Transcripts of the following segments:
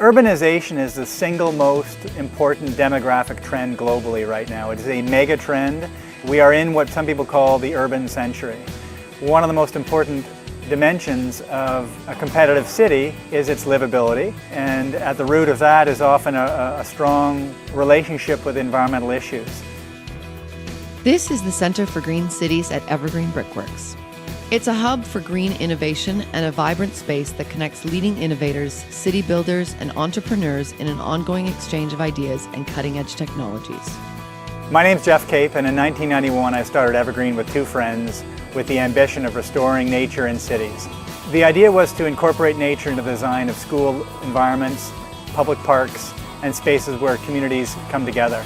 Urbanization is the single most important demographic trend globally right now. It is a mega trend. We are in what some people call the urban century. One of the most important dimensions of a competitive city is its livability, and at the root of that is often a strong relationship with environmental issues. This is the Center for Green Cities at Evergreen Brick Works. It's a hub for green innovation and a vibrant space that connects leading innovators, city builders, and entrepreneurs in an ongoing exchange of ideas and cutting-edge technologies. My name's Jeff Cape, and in 1991 I started Evergreen with two friends with the ambition of restoring nature in cities. The idea was to incorporate nature into the design of school environments, public parks, and spaces where communities come together.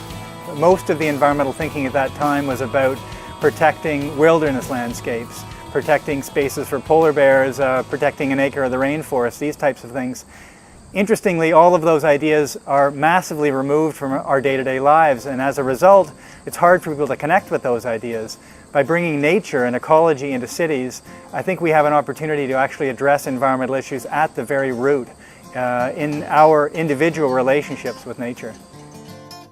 Most of the environmental thinking at that time was about protecting wilderness landscapes, protecting spaces for polar bears, protecting an acre of the rainforest, these types of things. Interestingly, all of those ideas are massively removed from our day-to-day lives, and as a result, it's hard for people to connect with those ideas. By bringing nature and ecology into cities, I think we have an opportunity to actually address environmental issues at the very root in our individual relationships with nature.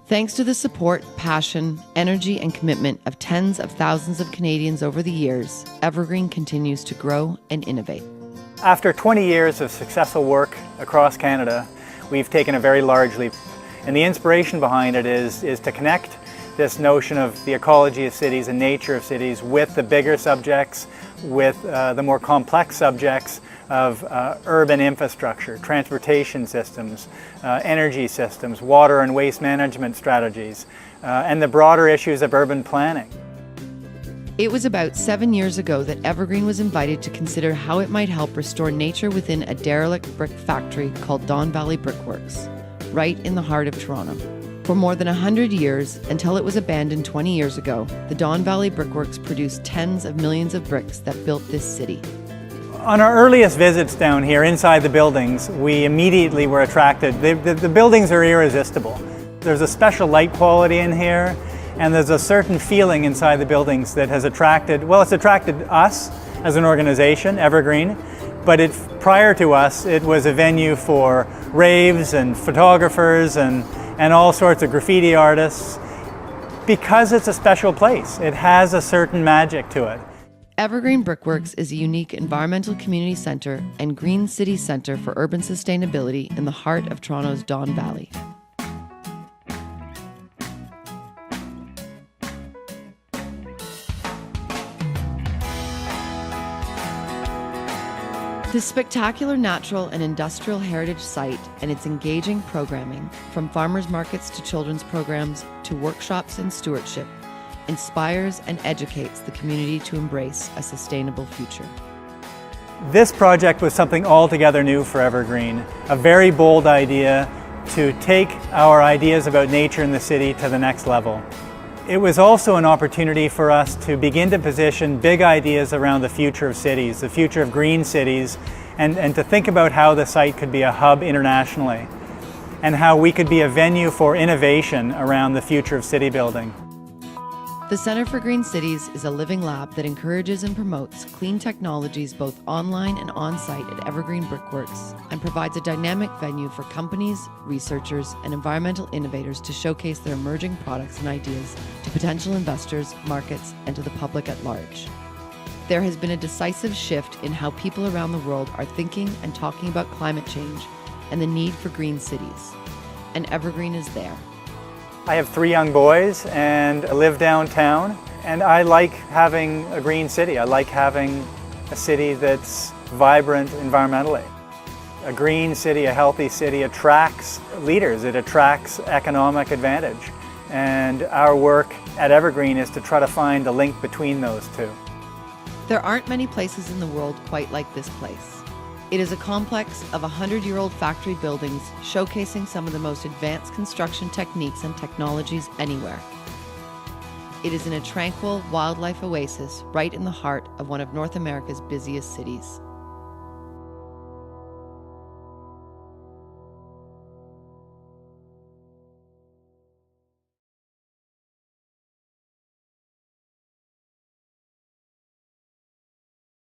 Thanks to the support, passion, energy, and commitment of tens of thousands of Canadians over the years, Evergreen continues to grow and innovate. After 20 years of successful work across Canada, we've taken a very large leap. And the inspiration behind it is to connect this notion of the ecology of cities and nature of cities with the bigger subjects, with the more complex subjects of urban infrastructure, transportation systems, energy systems, water and waste management strategies, and the broader issues of urban planning. It was about 7 years ago that Evergreen was invited to consider how it might help restore nature within a derelict brick factory called Don Valley Brick Works, right in the heart of Toronto. For more than 100 years, until it was abandoned 20 years ago, the Don Valley Brick Works produced tens of millions of bricks that built this city. On our earliest visits down here inside the buildings, we immediately were attracted. The buildings are irresistible. There's a special light quality in here, and there's a certain feeling inside the buildings that has attracted, well, it's attracted us as an organization, Evergreen, but prior to us, it was a venue for raves and photographers and all sorts of graffiti artists, because it's a special place. It has a certain magic to it. Evergreen Brick Works is a unique environmental community centre and green city centre for urban sustainability in the heart of Toronto's Don Valley. This spectacular natural and industrial heritage site and its engaging programming, from farmers markets to children's programs to workshops and stewardship, inspires and educates the community to embrace a sustainable future. This project was something altogether new for Evergreen, a very bold idea to take our ideas about nature in the city to the next level. It was also an opportunity for us to begin to position big ideas around the future of cities, the future of green cities, and to think about how the site could be a hub internationally, and how we could be a venue for innovation around the future of city building. The Center for Green Cities is a living lab that encourages and promotes clean technologies both online and on-site at Evergreen Brick Works, and provides a dynamic venue for companies, researchers, and environmental innovators to showcase their emerging products and ideas to potential investors, markets, and to the public at large. There has been a decisive shift in how people around the world are thinking and talking about climate change and the need for green cities, and Evergreen is there. I have 3 young boys and I live downtown, and I like having a green city. I like having a city that's vibrant environmentally. A green city, a healthy city attracts leaders, it attracts economic advantage. And our work at Evergreen is to try to find a link between those two. There aren't many places in the world quite like this place. It is a complex of 100-year-old factory buildings showcasing some of the most advanced construction techniques and technologies anywhere. It is in a tranquil wildlife oasis right in the heart of one of North America's busiest cities.